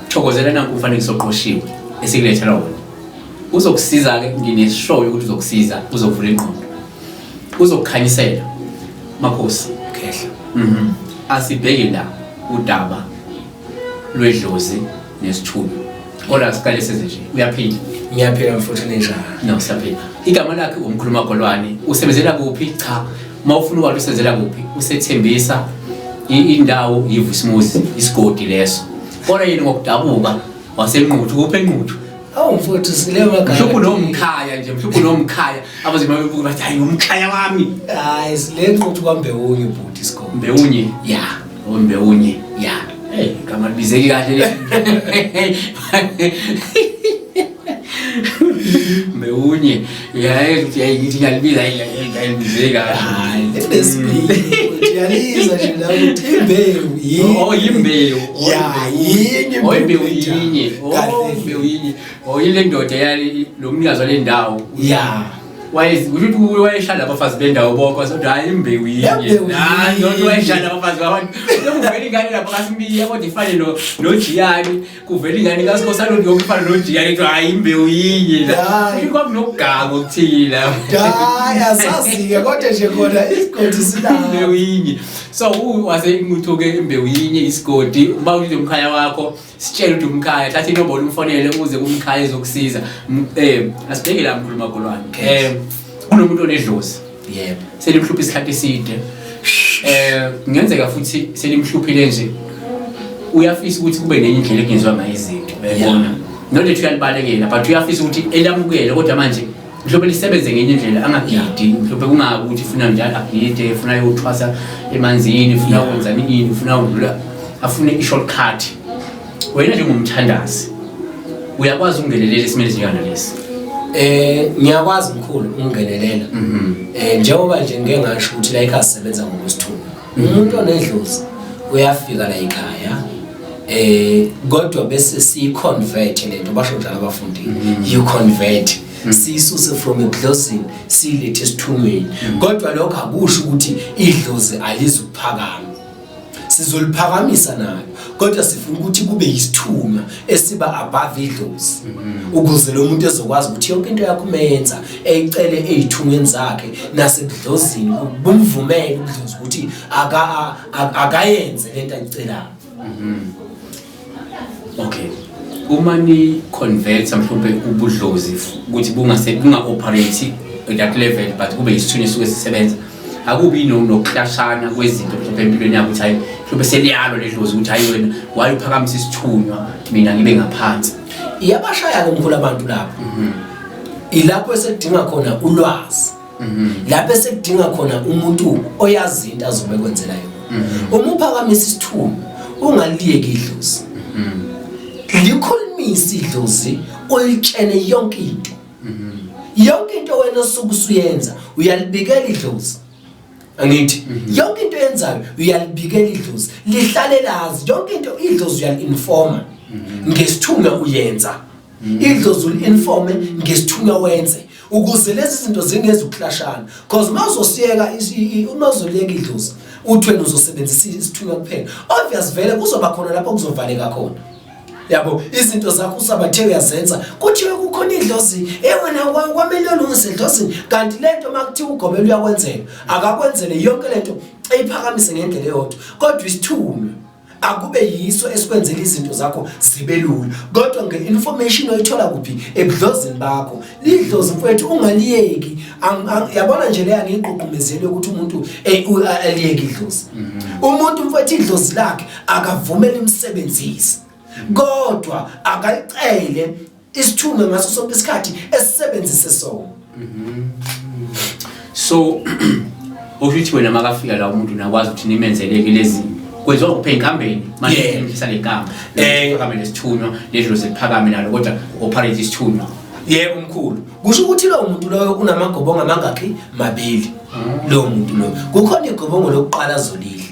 Thokozelana umfanekiso oqoshiwe esikulethela wona. Uzokusiza ke ngineshow ukuthi uzokusiza, uzovula ingqondo. Uzokukhanyisela. Makhosi, khehla. Asibheke la udaba lwedlozi nesithunywa. Ola siqale senze nje. Uyaphila? Ngiyaphila mfuthu ninjani? No, siyaphila. Igama lakhe uMkhulu Magolwane. Usebenzela kuphi? Cha. Mawufuna ukwazi usebenzela kuphi? Usethembisa indawo yivusimuzi, isigodi leso. Kodwa yini ngokudabuka wasenquthu kuphe enquthu? Awu mfuthu sile magama. Mhlupho nomkhaya nje, mhlupho nomkhaya. Abazima bebuka bathi hayi umkhaya wami. Hayi sile nquthu kwaMbewunye ubhuti isikole. Mbewunye, ya. Mbewunye, ya. Hey, kama libizeki kahle le. Mbewunye, ya ngithi ngiyalibiza ngiyalibizeka. Hayi, lesibili. Uyaliza nje la uthi imbewu yini? Oh, imbewu. Ya, yini imbewu? Imbewu yini? Oh, imbewu yini? Oh, ile ndoda yali lo mnikazi wale ndawo. Ya. Ukuthi wayeshada abafazi bendawo bonke kodwa hayi imbewu yini. Hayi nonke wayeshada abafazi babantu. Kuvela ingane lapha kaSimbili kodwa ifane noJiyani. Kuvela ingane kaSikhosana yonke ifane noJiyani ethi hayi imbewu yini. Kwami nokugaga okuthila. Hayi asazike kodwa nje khona isigodi sila. Imbewu yini. So wase nguthoke imbewu yini isigodi uba uthi umkhaya wakho sitshela ukuthi umkhaya thatha inombolo umfonele uze kumkhaya ezokusiza. Asibheke la Mkhulu Magolwane. Kunomuntu onedlozi. Yebo. Selimhlupha isikhathi eside. Ngenzeka futhi selimhluphile nje. Uyafisa ukuthi kube nenye indlela ekungezwa ngayo izinto. Uyabona? Nonke uyalibalekela but uyafisa ukuthi elamukele kodwa manje mhlawumbe lisebenze ngenye indlela angagidi mhlawumbe kungabi ukuthi ufuna njalo agide ufuna yokuthwasa emanzini ufuna ukwenza nini ufuna ukudlula afune i-shortcut. Wena njengomthandazi uyakwazi ukungenelela isimele njengana lesi? Ngiyakwazi Mkhulu ukungenelela. Njengoba nje ngeke ngasho ukuthi la ekhaya sisebenza ngokwesithunywa. Umuntu onedlozi uyafika la ekhaya kodwa bese si-convert lento basho njalo abafundi. You convert. Sisuse from Idlozini silethe esithunyweni. Kodwa lokho akusho ukuthi idlozi alizukuphakama. Sizoliphakamisa nalo kodwa sifuna ukuthi kube isithunywa esiba above idlozi ukuze lo muntu ezokwazi ukuthi yonke into yakho umenza eyicele ezithunyweni zakhe nasedlozini bumvumele udlozi ukuthi akayenze lento ayicelayo. Okay. Uma ni convert mhlawumbe ubudlozi ukuthi bunga-operate at that level but kube isithunywa esuke sisebenza akubi nokuhlashana kwezinto mhlawumbe empilweni yakho ukuthi hayi mhlawumbe seliyalo ledlozi ukuthi hayi wena wayiphakamisa isithunywa mina ngibe ngaphansi. Iyabashaya ke Mkhulu abantu lapho. Ilapho esedinga khona ulwazi. Lapho esedinga khona umuntu oyazi into azobe kwenzela yona. Uma uphakamisa isithunywa ungaliyeki idlozi. Likhulumisa idlozi ulitshene yonke into. Yonke into wena sokusuyenza uyalibikela idlozi. Angithi yonke into yenzayo uyalibikela idlozi. Lihlale lazi yonke into idlozi uyalinforma. Ngesithunywa uyenza. Idlozi ulinforme ngesithunywa wenze ukuze lezi zinto zingeze ukuhlashana because mawuzosiyeka unozoleka idlozi uthi wena uzosebenzisa isithunywa kuphela obvious vele kuzoba khona lapho kuzovaleka khona. Yabo izinto zakho usabathe uyazenza kuthiwe kukhona idlozi wena kwamele ulungise idlozi kanti lento makuthiwa ugobela uyakwenzela akakwenzele yonke lento eyiphakamise ngendlela eyodwa kodwa isithunywa akube yiso esikwenzela izinto zakho zibe lula kodwa ngeinformation oyithola kuphi ebudlozini bakho lidlozi mfowethu ungaliyeki yabona nje leya ngiqoqumezele ukuthi umuntu aliyeki idlozi. Umuntu mfowethu idlozi lakhe akavumela imsebenzisi kodwa akalicele isithunywa ngaso sonke isikhathi esisebenzise sona. So ukuthi wena makafika la umuntu nakwazi ukuthi nimenzeleke lezi kwenziwa kuphe inkambeni manje ngifisa lenkamba phakame lesithunywa ledlozi liphakame nalo kodwa operate isithunywa. Yebo Mkhulu kusho ukuthi lo muntu loyo unamagobongo amangakhi mabili. Lo muntu lo kukhona igobongo lokuqala azolidla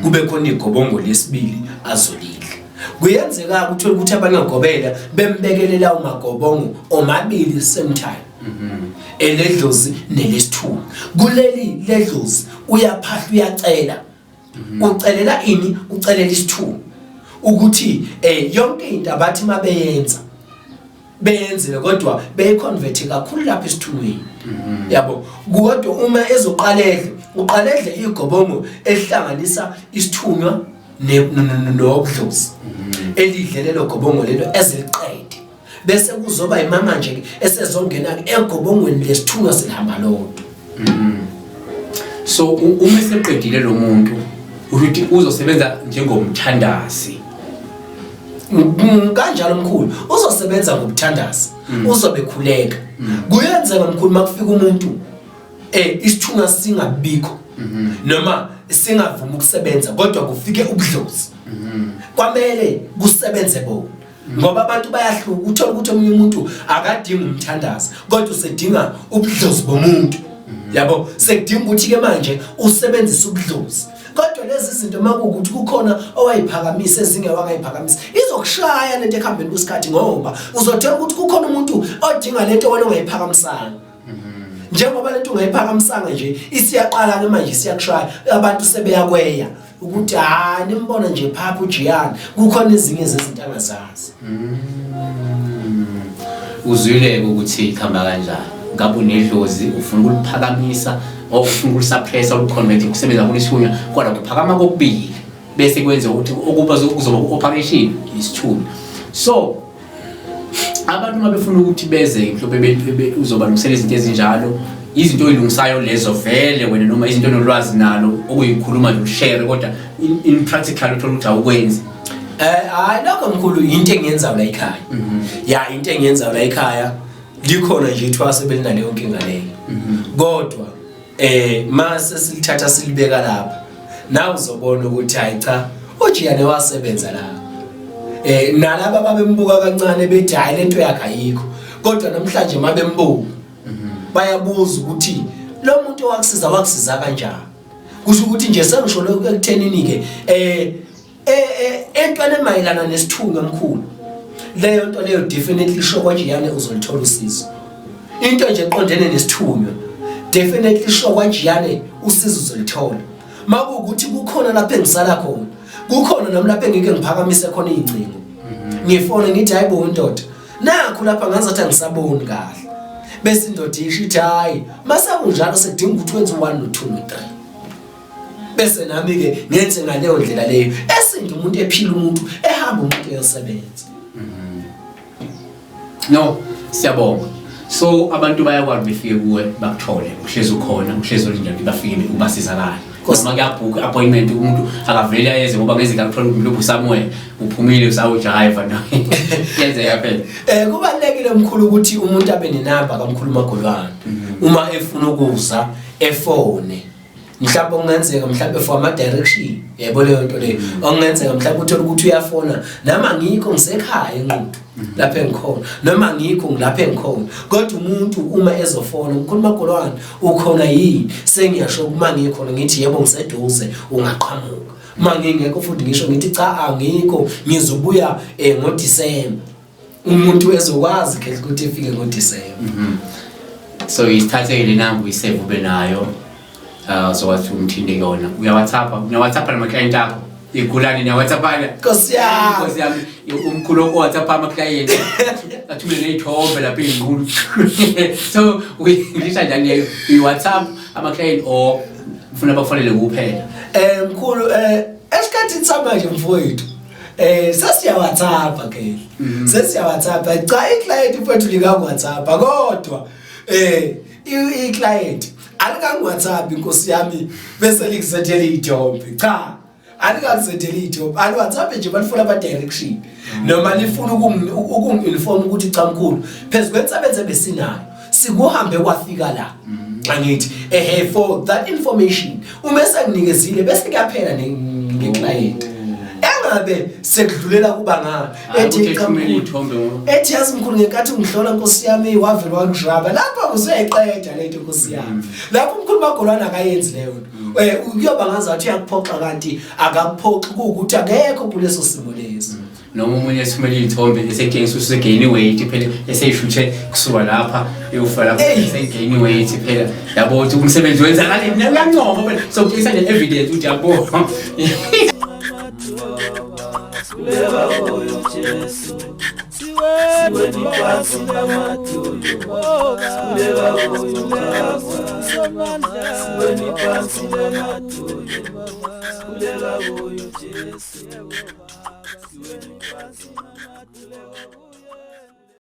kube khona igobongo lesibili azolidla. Kuyenzeka ukuthi abanye bagobela bembekelela umagobongo omabili same time Eledlozi nelesithunywa kuleli ledlozi uyaphahla uyacela ucelela ini ucelela isithunywa ukuthi yonke into abathi mabeyenza beyenzile kodwa beyiconvert kakhulu lapha esithunyweni yabo kodwa uma ezoqaledle uqaledle igobongo ehlanganisa isithunywa nodlozi elidlelelo gobongo lelo eziliqede bese kuzoba imama nje esezongena egobongweni lesithunywa silihamba lodwa so uma seqedile lo muntu ukuthi uzosebenza njengomthandazi kanjalo Mkhulu uzosebenza ngobuthandazi uzobekhuleka kuyenzeka Mkhulu makufika umuntu isithunywa singabikho noma singavuma ukusebenza kodwa kufike ubudlozi kwamele kusebenze bona ngoba abantu bayahluka uthola ukuthi omunye umuntu akadingi umthandazi kodwa usedinga ubudlozi bomuntu yabo sekudinga ukuthi ke manje usebenzise ubudlozi kodwa lezi zinto makukuthi kukhona owayiphakamisa ezinge wakayiphakamisa izokushaya lento ekhambeni kwesikhathi ngoba uzothola ukuthi kukhona umuntu odinga lento wena ongayiphakamisanga njengoba lento ungayiphakamisanga nje isiyaqala ke manje siyakushaya abantu sebeyakweya ukuthi nimbona nje phapha uJiyani kukhona ezinye zezinto angazazi uzwile ukuthi ikhamba kanjani ngabe unedlozi ufuna ukuliphakamisa ofuna ukulisuppressa ukuconvert ukusebenza kulisithunywa kodwa kuphakama kokubili bese kwenza ukuthi okuba kuzoba operation isithunywa so abantu mabefuna ukuthi beze mhlawumbe uzoba ngisela izinto ezinjalo izinto oyilungisayo lezo vele wena noma izinto onolwazi nalo okuyikhuluma nje ushare kodwa in practical uthola ukuthi awukwenzi hayi lokho Mkhulu into engiyenza la ekhaya ya into engiyenza la ekhaya likhona nje ithwase belinaleyo nkinga leyo kodwa mase silithatha silibeka lapha nawe uzobona ukuthi hayi cha uJiyane wasebenza la nalabo babembuka kancane bethi hayi lento yakhe ayikho kodwa namhlanje mabembuka bayabuza ukuthi lo muntu wakusiza kanjani kusho ukuthi nje sengisho lokho ekuthenini ke entwana emayilana nesithunywa Mkhulu leyo nto leyo definitely sure kwaJiyane uzolithola usizo into nje eqondene nesithunywa definitely sure kwaJiyane usizo uzolithola makuukuthi kukhona lapha engisala khona kukhona nami lapha engike ngiphakamise khona izincingo ngifona ngithi hayibo indoda nakho lapha ngazathi angisaboni kahle bese indoda isho ithi hayi masakunjalo sekudinga ukuthi wenze 1 no 2 no 3 bese nami ke ngenze ngaleyo ndlela leyo esinto umuntu ephila umuntu ehamba umuntu eyosebenza no siyabonga so abantu bayakwazi befike kuwe bakuthole uhlezi ukhona uhlezi olinjani bafike ubasizakala kodwa makuyabhuka appointment umuntu akavele ayeze ngoba ngeze ngakuthola umuntu Samuel uphumile usawujive na yenze yaphela kubalekile Mkhulu ukuthi umuntu abe nenamba kaMkhulu Magolwane uma efuna ukuza efone mhlawumbe ongenzeka mhlawumbe for ama direction yebo leyo nto leyo ongenzeka mhlawumbe uthola ukuthi uyafona noma ngikho ngisekhaya enqondo lapha engikhona noma ngikho ngilapha engikhona kodwa umuntu uma ezofona Mkhulu Magolwane ukhona yini sengiyasho uma ngikhona ngithi yebo ngiseduze ungaqhamuka uma ngingekho futhi ngisho ngithi cha angikho ngizobuya ngoDisemba umuntu ezokwazi ke ukuthi efike ngoDisemba so isithathele number isave ube nayo so wathi umthinde yona uya-WhatsApp nama client akho igulani na WhatsApp ala Nkosi yami umkhulu WhatsApp ama client athumele izithombe lapha ezinkulu so ngisho njani i-WhatsApp ama client or ufuna bakufanele kuphela Mkhulu esikhathini samanje mfowethu sesiya WhatsApp ke sesiya WhatsApp cha iclient mfowethu lika WhatsApp kodwa i-client alika WhatsApp inkosi yami bese likusethele izithombe cha alikakusethele izithombe ali WhatsApp nje balifuna ama direction noma lifuna ukunginform ukuthi cha Mkhulu phezulu kwensebenze besinayo sikuhambe kwafika la angithi for that information uma senginikezile bese kuyaphela ngeclient engabe sekudlulela kuba ngani ethi cha Mkhulu ethi yazi Mkhulu ngenkathi ngihlola Nkosi yami wavela wangidraba lapha kuseyiqeda lento Nkosi yami lapho Mkhulu Magolwane akayenzi leyo kuyoba ngazathi uyakuphoxa kanti akakuphoxi ukuthi akekho kuleso simo lesi noma umunye esifumele izithombe esegengisa usegain weight phela eseyishuthe kusuka lapha eyofa lapha esegain weight phela yabo ukuthi umsebenzi wenza kanjani uyancoma phela so kuyisa ne evidence ukuthi yabo Kuleba oyo Jesu siwe ni pasi na matulu kuleba oyo Baba siwe ni pasi na matulu kuleba oyo Jesu siwe ni pasi na matulu